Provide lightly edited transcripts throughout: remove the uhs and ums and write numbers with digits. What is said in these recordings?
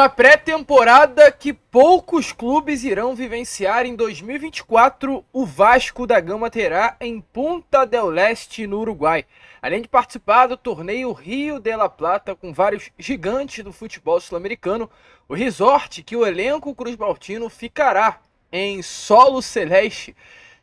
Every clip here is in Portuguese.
Uma pré-temporada que poucos clubes irão vivenciar em 2024, o Vasco da Gama terá em Punta del Este, no Uruguai. Além de participar do torneio Rio de la Plata com vários gigantes do futebol sul-americano, o resort que o elenco cruz-maltino ficará em solo celeste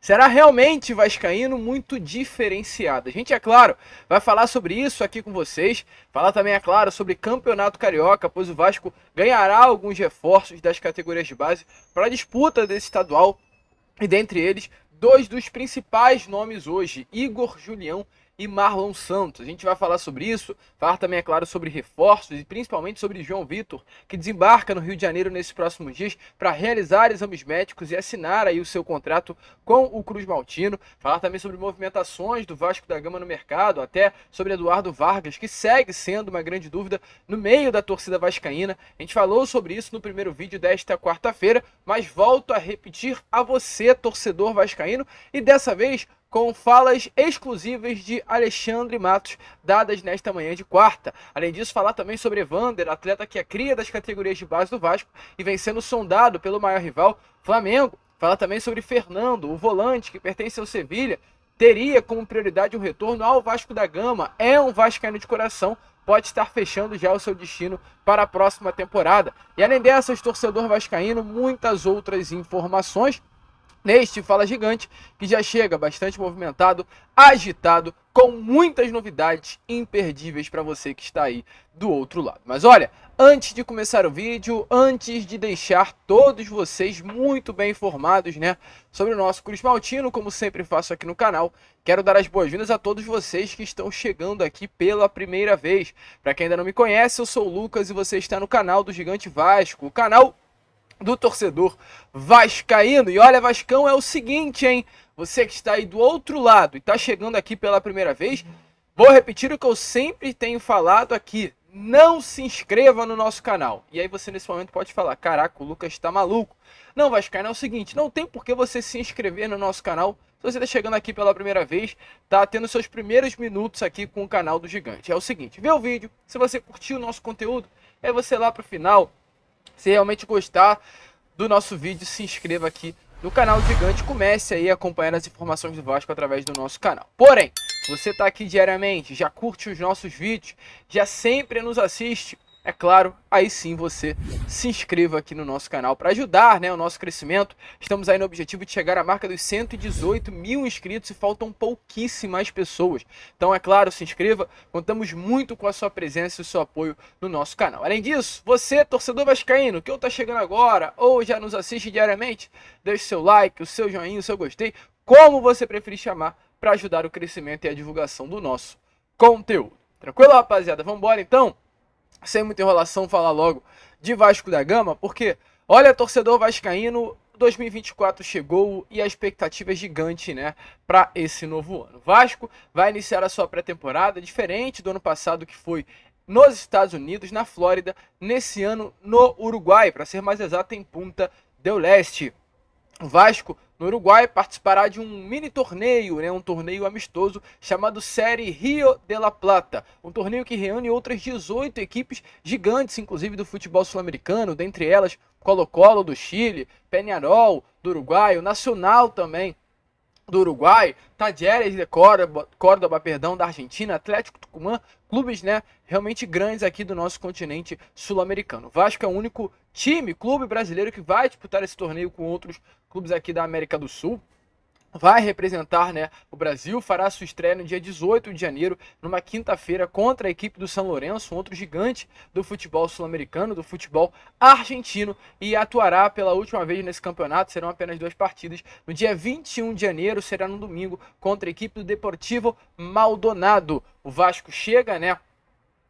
será realmente vascaíno muito diferenciado. A gente, é claro, vai falar sobre isso aqui com vocês, falar também, é claro, sobre Campeonato Carioca, pois o Vasco ganhará alguns reforços das categorias de base para a disputa desse estadual, e dentre eles, dois dos principais nomes hoje, Igor Julião e Marlon Santos. A gente vai falar sobre isso, falar também, é claro, sobre reforços e principalmente sobre João Vitor, que desembarca no Rio de Janeiro nesses próximos dias para realizar exames médicos e assinar aí o seu contrato com o Cruz Maltino. Falar também sobre movimentações do Vasco da Gama no mercado, até sobre Eduardo Vargas, que segue sendo uma grande dúvida no meio da torcida vascaína. A gente falou sobre isso no primeiro vídeo desta quarta-feira, mas volto a repetir a você, torcedor vascaíno, e dessa vez com falas exclusivas de Alexandre Matos, dadas nesta manhã de quarta. Além disso, falar também sobre Evander, atleta que é cria das categorias de base do Vasco e vem sendo sondado pelo maior rival, Flamengo. Falar também sobre Fernando, o volante que pertence ao Sevilha, teria como prioridade o retorno ao Vasco da Gama. É um vascaíno de coração, pode estar fechando já o seu destino para a próxima temporada. E além dessas, torcedor vascaíno, muitas outras informações neste Fala Gigante, que já chega bastante movimentado, agitado, com muitas novidades imperdíveis para você que está aí do outro lado. Mas olha, antes de começar o vídeo, antes de deixar todos vocês muito bem informados, né, sobre o nosso Cruz Maltino, como sempre faço aqui no canal, quero dar as boas-vindas a todos vocês que estão chegando aqui pela primeira vez. Para quem ainda não me conhece, eu sou o Lucas e você está no canal do Gigante Vasco, o canal do torcedor vascaíno. E olha, Vascão, é o seguinte, hein? Você que está aí do outro lado e está chegando aqui pela primeira vez, vou repetir o que eu sempre tenho falado aqui. Não se inscreva no nosso canal. E aí você nesse momento pode falar, caraca, o Lucas está maluco. Não, Vascaíno, é o seguinte, não tem por que você se inscrever no nosso canal se você está chegando aqui pela primeira vez, tá tendo seus primeiros minutos aqui com o canal do Gigante. É o seguinte, vê o vídeo, se você curtiu o nosso conteúdo, aí você lá pro final, se realmente gostar do nosso vídeo, se inscreva aqui no canal do Gigante, comece aí a acompanhar as informações do Vasco através do nosso canal. Porém, se você está aqui diariamente, já curte os nossos vídeos, já sempre nos assiste, é claro, aí sim você se inscreva aqui no nosso canal para ajudar, né, o nosso crescimento. Estamos aí no objetivo de chegar à marca dos 118 mil inscritos e faltam pouquíssimas pessoas. Então, é claro, se inscreva, contamos muito com a sua presença e o seu apoio no nosso canal. Além disso, você, torcedor vascaíno, que ou está chegando agora ou já nos assiste diariamente, deixe seu like, o seu joinha, o seu gostei, como você preferir chamar, para ajudar o crescimento e a divulgação do nosso conteúdo. Tranquilo, rapaziada? Vamos embora então? Sem muita enrolação, falar logo de Vasco da Gama, porque, olha, torcedor vascaíno, 2024 chegou e a expectativa é gigante, né, para esse novo ano. Vasco vai iniciar a sua pré-temporada, diferente do ano passado, que foi nos Estados Unidos, na Flórida, nesse ano no Uruguai, para ser mais exato, em Punta del Este. O Vasco, no Uruguai, participará de um mini torneio, né, um torneio amistoso chamado Série Rio de la Plata. Um torneio que reúne outras 18 equipes gigantes, inclusive do futebol sul-americano, dentre elas Colo-Colo do Chile, Peñarol do Uruguai, o Nacional também do Uruguai, Talleres de Córdoba, da Argentina, Atlético Tucumã, clubes, né, realmente grandes aqui do nosso continente sul-americano. O Vasco é o único clube brasileiro que vai disputar esse torneio com outros clubes aqui da América do Sul. Vai representar, né, o Brasil, fará sua estreia no dia 18 de janeiro, numa quinta-feira, contra a equipe do São Lourenço, um outro gigante do futebol sul-americano, do futebol argentino, e atuará pela última vez nesse campeonato. Serão apenas 2 partidas. No dia 21 de janeiro, será no domingo, contra a equipe do Deportivo Maldonado. O Vasco chega, né,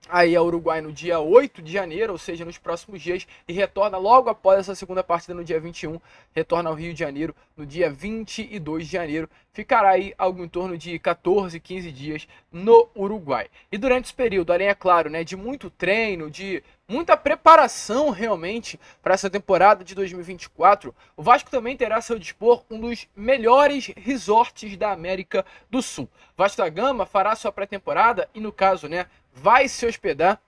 aí ao Uruguai no dia 8 de janeiro, ou seja, nos próximos dias, e retorna logo após essa segunda partida no dia 21, retorna ao Rio de Janeiro no dia 22 de janeiro, ficará aí algo em torno de 14, 15 dias no Uruguai. E durante esse período, além, é claro, né, de muito treino, de muita preparação realmente para essa temporada de 2024, o Vasco também terá a seu dispor um dos melhores resorts da América do Sul. Vasco da Gama fará sua pré-temporada e, no caso, né, vai se hospedar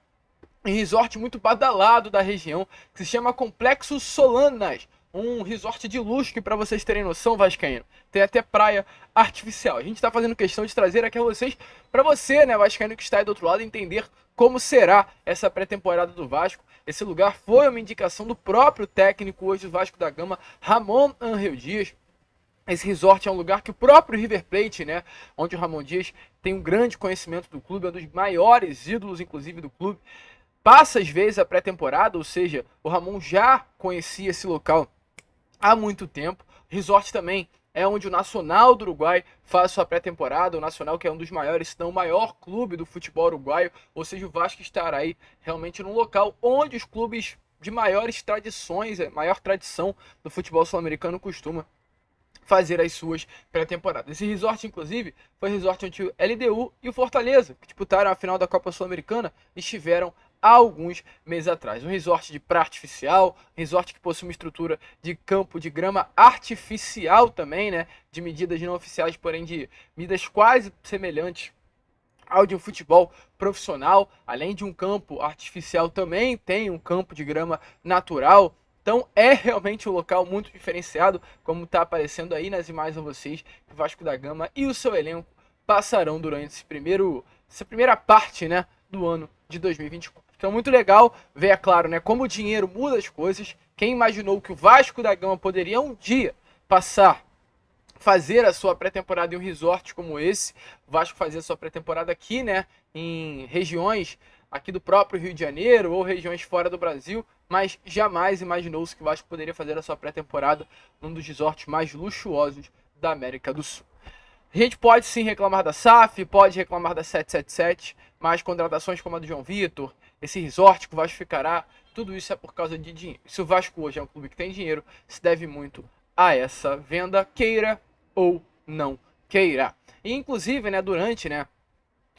um resort muito badalado da região, que se chama Complexo Solanas. Um resort de luxo que, para vocês terem noção, vascaíno, tem até praia artificial. A gente está fazendo questão de trazer aqui a vocês, para você, né, vascaíno que está aí do outro lado, entender como será essa pré-temporada do Vasco. Esse lugar foi uma indicação do próprio técnico hoje do Vasco da Gama, Ramon Ángel Dias. Esse resort é um lugar que o próprio River Plate, né, onde o Ramon Dias tem um grande conhecimento do clube, é um dos maiores ídolos, inclusive, do clube, passa às vezes a pré-temporada, ou seja, o Ramon já conhecia esse local há muito tempo. Resort também é onde o Nacional do Uruguai faz sua pré-temporada, o Nacional que é um dos maiores, se não o maior clube do futebol uruguaio, ou seja, o Vasco estará aí realmente num local onde os clubes de maiores tradições, maior tradição do futebol sul-americano costuma fazer as suas pré-temporadas. Esse resort, inclusive, foi o resort onde o LDU e o Fortaleza, que disputaram a final da Copa Sul-Americana, estiveram há alguns meses atrás. Um resort de praia artificial, um resort que possui uma estrutura de campo de grama artificial também, né? De medidas não oficiais, porém de medidas quase semelhantes ao de um futebol profissional. Além de um campo artificial, também tem um campo de grama natural. Então é realmente um local muito diferenciado, como está aparecendo aí nas imagens a vocês, que o Vasco da Gama e o seu elenco passarão durante essa primeira parte, né, do ano de 2024. Então muito legal ver, é claro, né, como o dinheiro muda as coisas. Quem imaginou que o Vasco da Gama poderia um dia fazer a sua pré-temporada em um resort como esse, o Vasco fazer a sua pré-temporada aqui, né, em regiões aqui do próprio Rio de Janeiro ou regiões fora do Brasil, mas jamais imaginou-se que o Vasco poderia fazer a sua pré-temporada num dos resorts mais luxuosos da América do Sul. A gente pode sim reclamar da SAF, pode reclamar da 777, mas contratações como a do João Vitor, esse resort que o Vasco ficará, tudo isso é por causa de dinheiro. Se o Vasco hoje é um clube que tem dinheiro, se deve muito a essa venda, queira ou não queira. E inclusive, né, durante, né,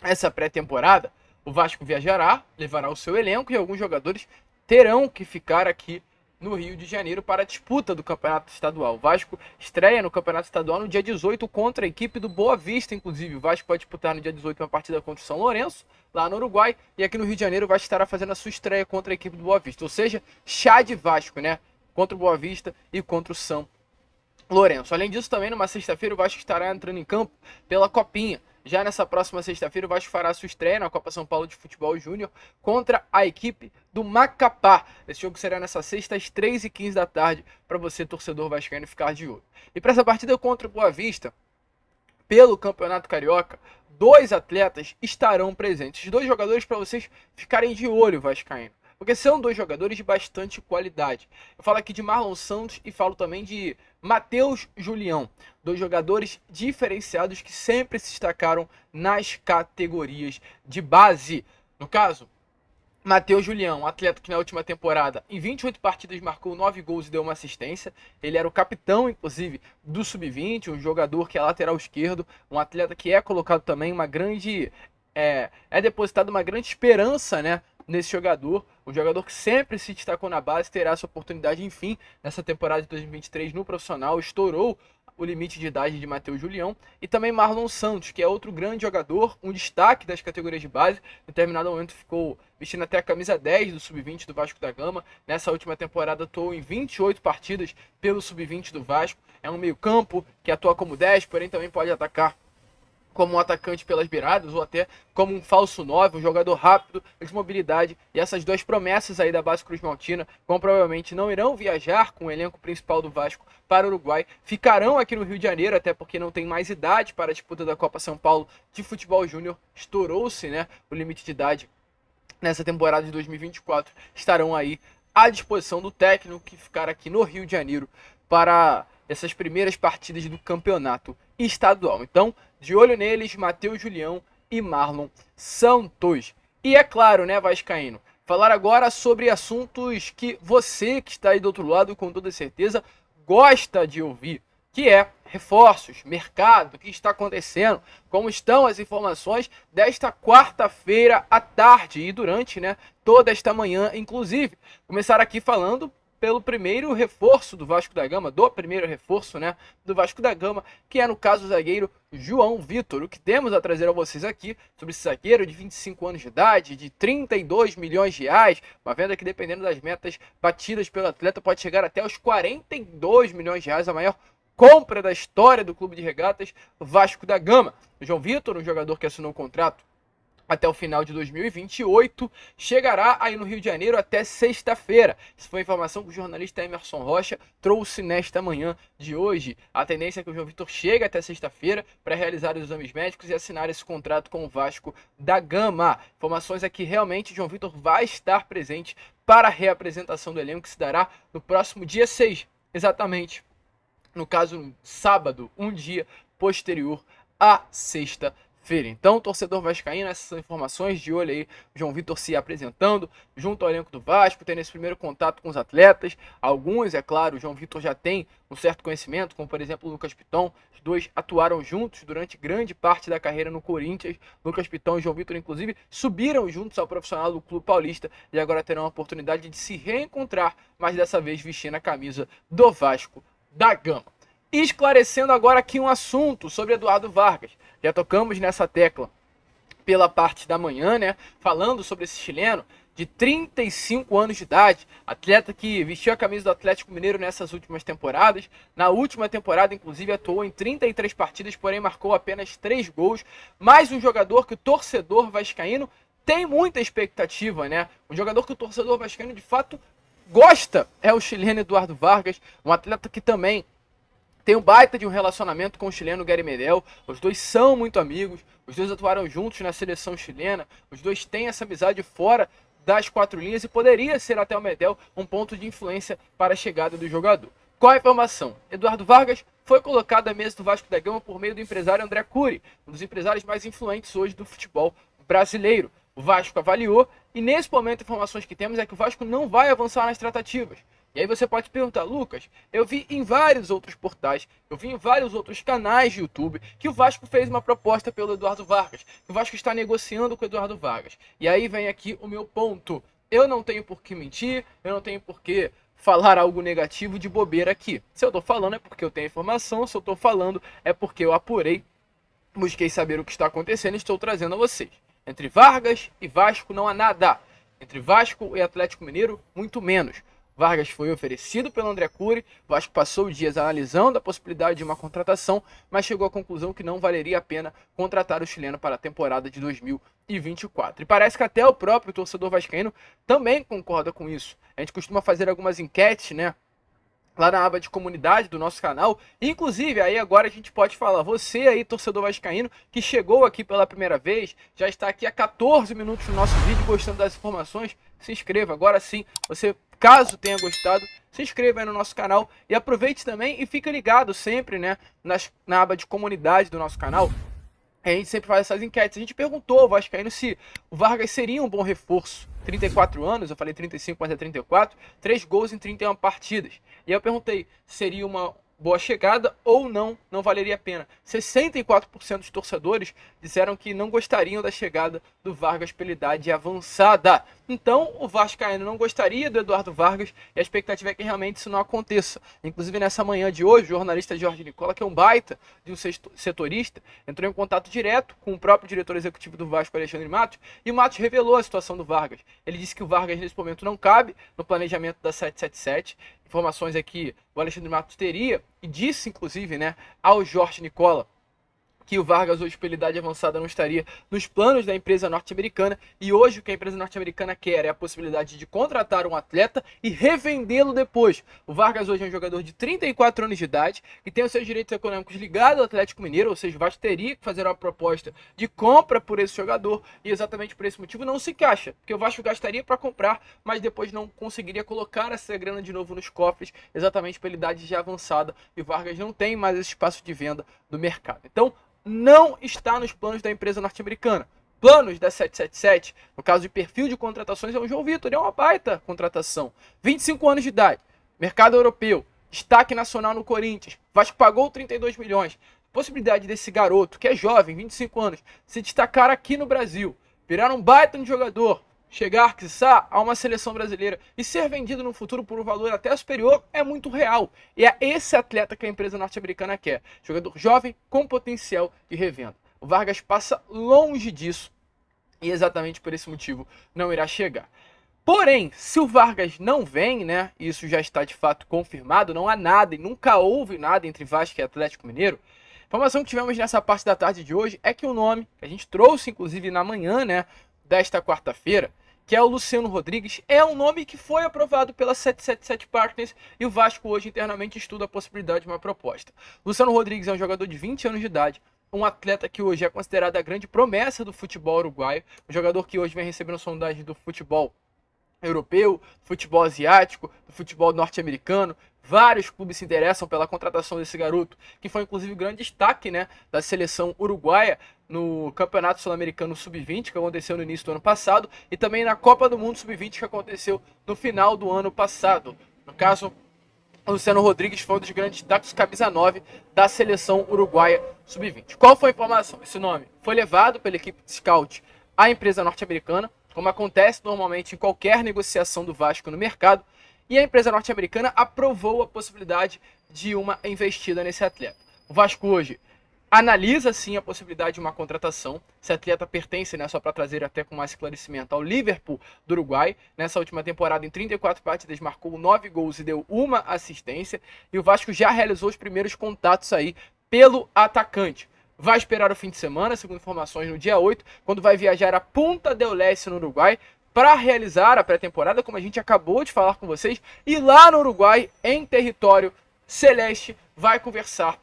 essa pré-temporada, o Vasco viajará, levará o seu elenco e alguns jogadores terão que ficar aqui no Rio de Janeiro para a disputa do Campeonato Estadual. O Vasco estreia no Campeonato Estadual no dia 18 contra a equipe do Boa Vista, inclusive. O Vasco vai disputar no dia 18 uma partida contra o São Lourenço, lá no Uruguai, e aqui no Rio de Janeiro o Vasco estará fazendo a sua estreia contra a equipe do Boa Vista. Ou seja, chá de Vasco, né? Contra o Boa Vista e contra o São Lourenço. Além disso, também numa sexta-feira o Vasco estará entrando em campo pela Copinha. Já nessa próxima sexta-feira o Vasco fará sua estreia na Copa São Paulo de Futebol Júnior contra a equipe do Macapá. Esse jogo será nessa sexta às 3h15 da tarde para você, torcedor vascaíno, ficar de olho. E para essa partida contra o Boa Vista, pelo Campeonato Carioca, 2 atletas estarão presentes. 2 jogadores para vocês ficarem de olho, vascaíno, porque são 2 jogadores de bastante qualidade. Eu falo aqui de Marlon Santos e falo também de Matheus Julião. 2 jogadores diferenciados que sempre se destacaram nas categorias de base. No caso, Matheus Julião, um atleta que na última temporada, em 28 partidas, marcou 9 gols e deu uma assistência. Ele era o capitão, inclusive, do Sub-20, um jogador que é lateral esquerdo, um atleta que é colocado também uma grande... É depositado uma grande esperança, né, nesse jogador. Um jogador que sempre se destacou na base, terá sua oportunidade, enfim, nessa temporada de 2023 no profissional. Estourou o limite de idade de Matheus Julião. E também Marlon Santos, que é outro grande jogador, um destaque das categorias de base. Em determinado momento ficou vestindo até a camisa 10 do Sub-20 do Vasco da Gama. Nessa última temporada atuou em 28 partidas pelo Sub-20 do Vasco. É um meio campo que atua como 10, porém também pode atacar como um atacante pelas beiradas ou até como um falso 9, um jogador rápido, de mobilidade. E essas 2 promessas aí da base Cruz Maltina, como provavelmente não irão viajar com o elenco principal do Vasco para o Uruguai, ficarão aqui no Rio de Janeiro, até porque não tem mais idade para a disputa da Copa São Paulo de Futebol Júnior. Estourou-se, né, o limite de idade nessa temporada de 2024. Estarão aí à disposição do técnico que ficar aqui no Rio de Janeiro para essas primeiras partidas do campeonato estadual. Então, de olho neles, Matheus Julião e Marlon Santos. E é claro, né, vascaíno, falar agora sobre assuntos que você que está aí do outro lado, com toda certeza, gosta de ouvir, que é reforços, mercado, o que está acontecendo, como estão as informações desta quarta-feira à tarde e durante, né, toda esta manhã, inclusive. Começar aqui falando pelo primeiro reforço do Vasco da Gama, do primeiro reforço, né, do Vasco da Gama, que é no caso o zagueiro João Vitor. O que temos a trazer a vocês aqui sobre esse zagueiro de 25 anos de idade, de 32 milhões de reais, uma venda que, dependendo das metas batidas pelo atleta, pode chegar até os 42 milhões de reais, a maior compra da história do clube de regatas Vasco da Gama. O João Vitor, um jogador que assinou um contrato até o final de 2028, chegará aí no Rio de Janeiro até sexta-feira. Essa foi a informação que o jornalista Emerson Rocha trouxe nesta manhã de hoje. A tendência é que o João Vitor chegue até sexta-feira para realizar os exames médicos e assinar esse contrato com o Vasco da Gama. Informações é que realmente o João Vitor vai estar presente para a reapresentação do elenco, que se dará no próximo dia 6, exatamente. No caso, sábado, um dia posterior à sexta-feira. Então, torcedor vascaíno, essas informações de olho aí, João Vitor se apresentando junto ao elenco do Vasco, tendo esse primeiro contato com os atletas. Alguns, é claro, o João Vitor já tem um certo conhecimento, como por exemplo o Lucas Piton. Os dois atuaram juntos durante grande parte da carreira no Corinthians. Lucas Piton e João Vitor, inclusive, subiram juntos ao profissional do Clube Paulista e agora terão a oportunidade de se reencontrar, mas dessa vez vestindo a camisa do Vasco da Gama. Esclarecendo agora aqui um assunto sobre Eduardo Vargas. Já tocamos nessa tecla pela parte da manhã, né? Falando sobre esse chileno de 35 anos de idade, atleta que vestiu a camisa do Atlético Mineiro nessas últimas temporadas. Na última temporada, inclusive, atuou em 33 partidas, porém marcou apenas 3 gols. Mais um jogador que o torcedor vascaíno tem muita expectativa, né? Um jogador que o torcedor vascaíno, de fato, gosta. É o chileno Eduardo Vargas, um atleta que também tem um baita de um relacionamento com o chileno Gary Medel. Os dois são muito amigos, os dois atuaram juntos na seleção chilena, os dois têm essa amizade fora das 4 linhas e poderia ser até o Medel um ponto de influência para a chegada do jogador. Qual a informação? Eduardo Vargas foi colocado à mesa do Vasco da Gama por meio do empresário André Cury, um dos empresários mais influentes hoje do futebol brasileiro. O Vasco avaliou e nesse momento informações que temos é que o Vasco não vai avançar nas tratativas. E aí você pode se perguntar, Lucas, eu vi em vários outros portais, eu vi em vários outros canais de YouTube que o Vasco fez uma proposta pelo Eduardo Vargas, que o Vasco está negociando com o Eduardo Vargas. E aí vem aqui o meu ponto. Eu não tenho por que mentir, eu não tenho por que falar algo negativo de bobeira aqui. Se eu estou falando é porque eu tenho informação, se eu estou falando é porque eu apurei, busquei saber o que está acontecendo e estou trazendo a vocês. Entre Vargas e Vasco não há nada. Entre Vasco e Atlético Mineiro, muito menos. Vargas foi oferecido pelo André Cury, o Vasco passou dias analisando a possibilidade de uma contratação, mas chegou à conclusão que não valeria a pena contratar o chileno para a temporada de 2024. E parece que até o próprio torcedor vascaíno também concorda com isso. A gente costuma fazer algumas enquetes, né? Lá na aba de comunidade do nosso canal. Inclusive, aí agora a gente pode falar, você aí, torcedor vascaíno, que chegou aqui pela primeira vez, já está aqui há 14 minutos no nosso vídeo, gostando das informações, se inscreva. Agora sim, você, caso tenha gostado, se inscreva aí no nosso canal e aproveite também e fique ligado sempre, né, na aba de comunidade do nosso canal. A gente sempre faz essas enquetes. A gente perguntou ao vascaíno se o Vargas seria um bom reforço. 34 anos, eu falei 35, mas é 34. 3 gols em 31 partidas. E aí eu perguntei, seria uma boa chegada ou não valeria a pena. 64% dos torcedores disseram que não gostariam da chegada do Vargas pela idade avançada. Então, o vascaíno não gostaria do Eduardo Vargas e a expectativa é que realmente isso não aconteça. Inclusive, nessa manhã de hoje, o jornalista Jorge Nicola, que é um baita de um setorista, entrou em contato direto com o próprio diretor executivo do Vasco, Alexandre Matos, e o Matos revelou a situação do Vargas. Ele disse que o Vargas, nesse momento, não cabe no planejamento da 777. Informações é que o Alexandre Matos teria, e disse inclusive, né, ao Jorge Nicola, que o Vargas hoje pela idade avançada não estaria nos planos da empresa norte-americana, e hoje o que a empresa norte-americana quer é a possibilidade de contratar um atleta e revendê-lo depois. O Vargas hoje é um jogador de 34 anos de idade e tem os seus direitos econômicos ligados ao Atlético Mineiro, ou seja, o Vasco teria que fazer uma proposta de compra por esse jogador e exatamente por esse motivo não se encaixa, porque o Vasco gastaria para comprar, mas depois não conseguiria colocar essa grana de novo nos cofres, exatamente pela idade já avançada, e o Vargas não tem mais esse espaço de venda do mercado. Então, não está nos planos da empresa norte-americana. Planos da 777, no caso de perfil de contratações, é o João Vitor, é uma baita contratação. 25 anos de idade, mercado europeu, destaque nacional no Corinthians, Vasco pagou 32 milhões. Possibilidade desse garoto, que é jovem, 25 anos, se destacar aqui no Brasil, virar um baita de jogador, chegar, quiçá, a uma seleção brasileira e ser vendido no futuro por um valor até superior é muito real. E é esse atleta que a empresa norte-americana quer. Jogador jovem com potencial de revenda. O Vargas passa longe disso e exatamente por esse motivo não irá chegar. Porém, se o Vargas não vem, né, isso já está de fato confirmado, não há nada e nunca houve nada entre Vasco e Atlético Mineiro. A informação que tivemos nessa parte da tarde de hoje é que o nome, que a gente trouxe inclusive na manhã, né, desta quarta-feira, que é o Luciano Rodrigues, é um nome que foi aprovado pela 777 Partners e o Vasco hoje internamente estuda a possibilidade de uma proposta. Luciano Rodrigues é um jogador de 20 anos de idade, um atleta que hoje é considerado a grande promessa do futebol uruguaio, um jogador que hoje vem recebendo sondagem do futebol europeu, futebol asiático, do futebol norte-americano. Vários clubes se interessam pela contratação desse garoto, que foi inclusive o grande destaque, né, da seleção uruguaia no Campeonato Sul-Americano Sub-20, que aconteceu no início do ano passado, e também na Copa do Mundo Sub-20, que aconteceu no final do ano passado. No caso, o Luciano Rodrigues foi um dos grandes destaques, camisa 9 da seleção uruguaia Sub-20. Qual foi a informação? Esse nome foi levado pela equipe de scout à empresa norte-americana, como acontece normalmente em qualquer negociação do Vasco no mercado, e a empresa norte-americana aprovou a possibilidade de uma investida nesse atleta. O Vasco hoje analisa sim a possibilidade de uma contratação. Esse atleta pertence, né, só para trazer até com mais esclarecimento, ao Liverpool do Uruguai. Nessa última temporada, em 34 partidas, marcou 9 gols e deu uma assistência. E o Vasco já realizou os primeiros contatos aí pelo atacante. Vai esperar o fim de semana, segundo informações, no dia 8, quando vai viajar a Punta del Este, no Uruguai, para realizar a pré-temporada, como a gente acabou de falar com vocês. E lá no Uruguai, em território celeste, vai conversar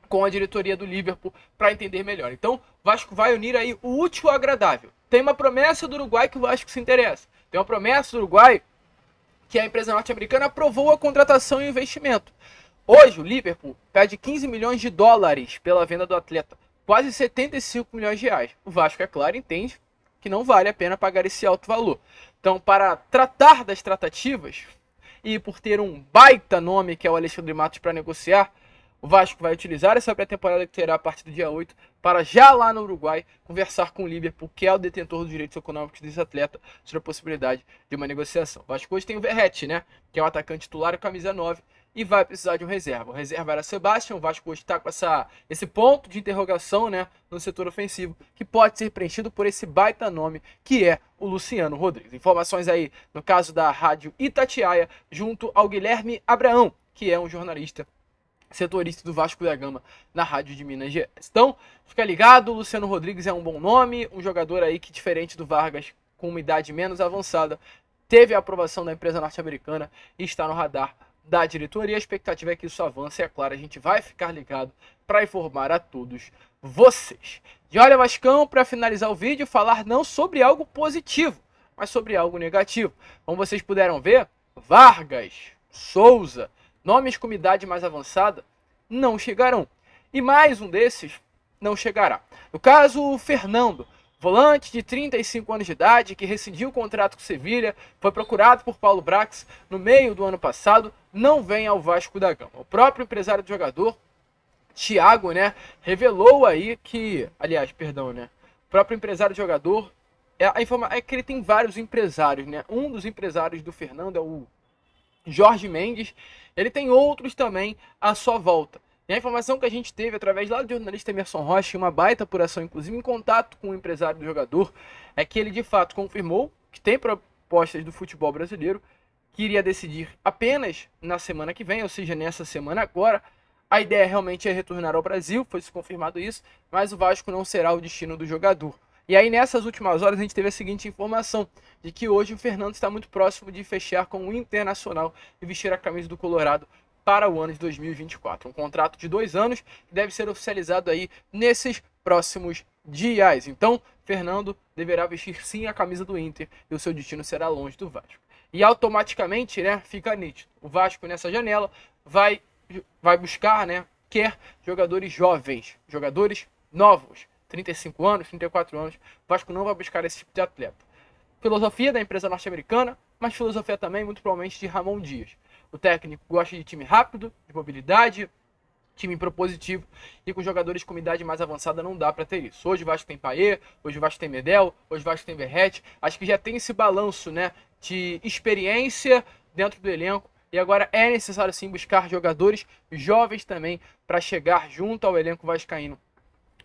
com a diretoria do Liverpool para entender melhor. Então, o Vasco vai unir aí o útil ao agradável. Tem uma promessa do Uruguai que o Vasco se interessa. Tem uma promessa do Uruguai que a empresa norte-americana aprovou a contratação e o investimento. Hoje, o Liverpool pede 15 milhões de dólares pela venda do atleta. Quase 75 milhões de reais. O Vasco, é claro, entende que não vale a pena pagar esse alto valor. Então, para tratar das tratativas e por ter um baita nome que é o Alexandre Matos para negociar, o Vasco vai utilizar essa pré-temporada que terá a partir do dia 8 para já lá no Uruguai conversar com o Liverpool, que é o detentor dos direitos econômicos desse atleta, sobre a possibilidade de uma negociação. O Vasco hoje tem o Verratti, né, que é o atacante titular, a camisa 9, e vai precisar de um reserva. O reserva era Sebastião. O Vasco hoje está com esse ponto de interrogação, né, no setor ofensivo, que pode ser preenchido por esse baita nome, que é o Luciano Rodrigues. Informações aí no caso da Rádio Itatiaia, junto ao Guilherme Abraão, que é um jornalista setorista do Vasco da Gama na Rádio de Minas Gerais. Então, fica ligado, o Luciano Rodrigues é um bom nome, um jogador aí que, diferente do Vargas, com uma idade menos avançada, teve a aprovação da empresa norte-americana e está no radar da diretoria. A expectativa é que isso avance, e é claro, a gente vai ficar ligado para informar a todos vocês. E olha, Vascão, para finalizar o vídeo, falar não sobre algo positivo, mas sobre algo negativo. Como vocês puderam ver, Vargas, Souza, nomes com idade mais avançada não chegarão. E mais um desses não chegará. No caso, o Fernando, volante de 35 anos de idade, que rescindiu o contrato com o Sevilha, foi procurado por Paulo Brax no meio do ano passado, não vem ao Vasco da Gama. O próprio empresário do jogador, Thiago, né, revelou aí que... Aliás, perdão, né? O próprio empresário do jogador... É que ele tem vários empresários, né? Um dos empresários do Fernando é o Jorge Mendes. Ele tem outros também à sua volta. E a informação que a gente teve através lá do jornalista Emerson Rocha, uma baita apuração, inclusive em contato com o empresário do jogador, é que ele de fato confirmou que tem propostas do futebol brasileiro, que iria decidir apenas na semana que vem, ou seja, nessa semana agora. A ideia realmente é retornar ao Brasil, foi confirmado isso, mas o Vasco não será o destino do jogador. E aí nessas últimas horas a gente teve a seguinte informação, de que hoje o Fernando está muito próximo de fechar com o Internacional e vestir a camisa do Colorado para o ano de 2024. Um contrato de 2 anos que deve ser oficializado aí nesses próximos dias. Então, Fernando deverá vestir sim a camisa do Inter e o seu destino será longe do Vasco. E automaticamente, né, fica nítido. O Vasco nessa janela vai buscar, né, quer jogadores jovens, jogadores novos. 35 anos, 34 anos, o Vasco não vai buscar esse tipo de atleta. Filosofia da empresa norte-americana, mas filosofia também, muito provavelmente, de Ramon Dias. O técnico gosta de time rápido, de mobilidade, time propositivo, e com jogadores com idade mais avançada não dá para ter isso. Hoje o Vasco tem Payet, hoje o Vasco tem Medel, hoje o Vasco tem Verratti. Acho que já tem esse balanço, né, de experiência dentro do elenco, e agora é necessário sim buscar jogadores jovens também para chegar junto ao elenco vascaíno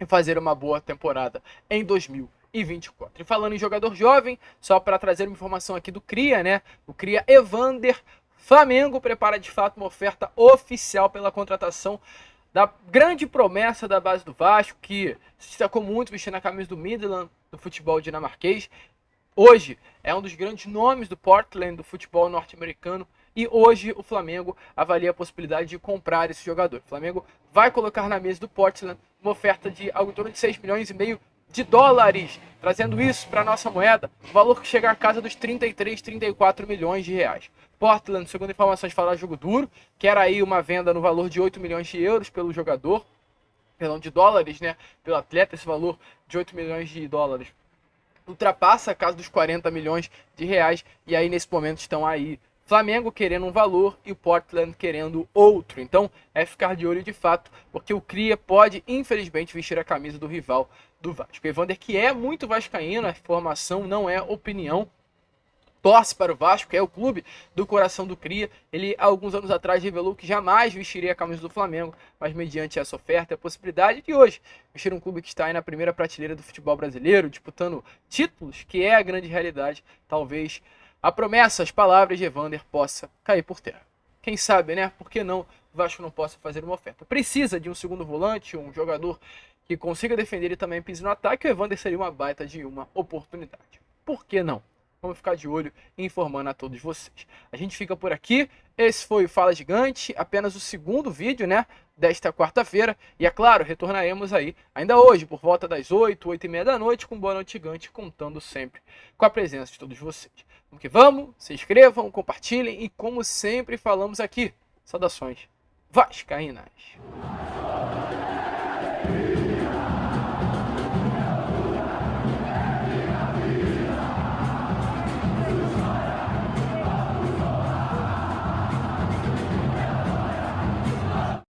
e fazer uma boa temporada em 2024. E falando em jogador jovem, só para trazer uma informação aqui do CRIA, né? O CRIA Evander, Flamengo prepara de fato uma oferta oficial pela contratação da grande promessa da base do Vasco, que se destacou muito vestindo a camisa do Midland, do futebol dinamarquês. Hoje é um dos grandes nomes do Portland, do futebol norte-americano, e hoje o Flamengo avalia a possibilidade de comprar esse jogador. O Flamengo vai colocar na mesa do Portland uma oferta de algo em torno de 6,5 milhões de dólares, trazendo isso para a nossa moeda, o valor que chega à casa dos 33, 34 milhões de reais. Portland, segundo informações, fala jogo duro, que era aí uma venda no valor de 8 milhões de euros pelo jogador, perdão, de dólares, né, pelo atleta. Esse valor de 8 milhões de dólares ultrapassa a casa dos 40 milhões de reais, e aí nesse momento estão aí Flamengo querendo um valor e o Portland querendo outro. Então é ficar de olho de fato, porque o CRIA pode infelizmente vestir a camisa do rival do Vasco. O Evander, que é muito vascaíno, a informação não é opinião, torce para o Vasco, é o clube do coração do CRIA. Ele, há alguns anos atrás, revelou que jamais vestiria a camisa do Flamengo, mas mediante essa oferta, a possibilidade de hoje vestir um clube que está aí na primeira prateleira do futebol brasileiro, disputando títulos, que é a grande realidade, talvez a promessa, as palavras de Evander possa cair por terra. Quem sabe, né? Por que não o Vasco não possa fazer uma oferta? Precisa de um segundo volante, um jogador que consiga defender e também pise no ataque. O Evander seria uma baita de uma oportunidade. Por que não? Vamos ficar de olho e informando a todos vocês. A gente fica por aqui. Esse foi o Fala Gigante, apenas o segundo vídeo, né, desta quarta-feira. E é claro, retornaremos aí ainda hoje, por volta das 8, 8h30 da noite, com Boa Noite Gigante, contando sempre com a presença de todos vocês. Vamos que vamos, se inscrevam, compartilhem e, como sempre falamos aqui, saudações vascaínas.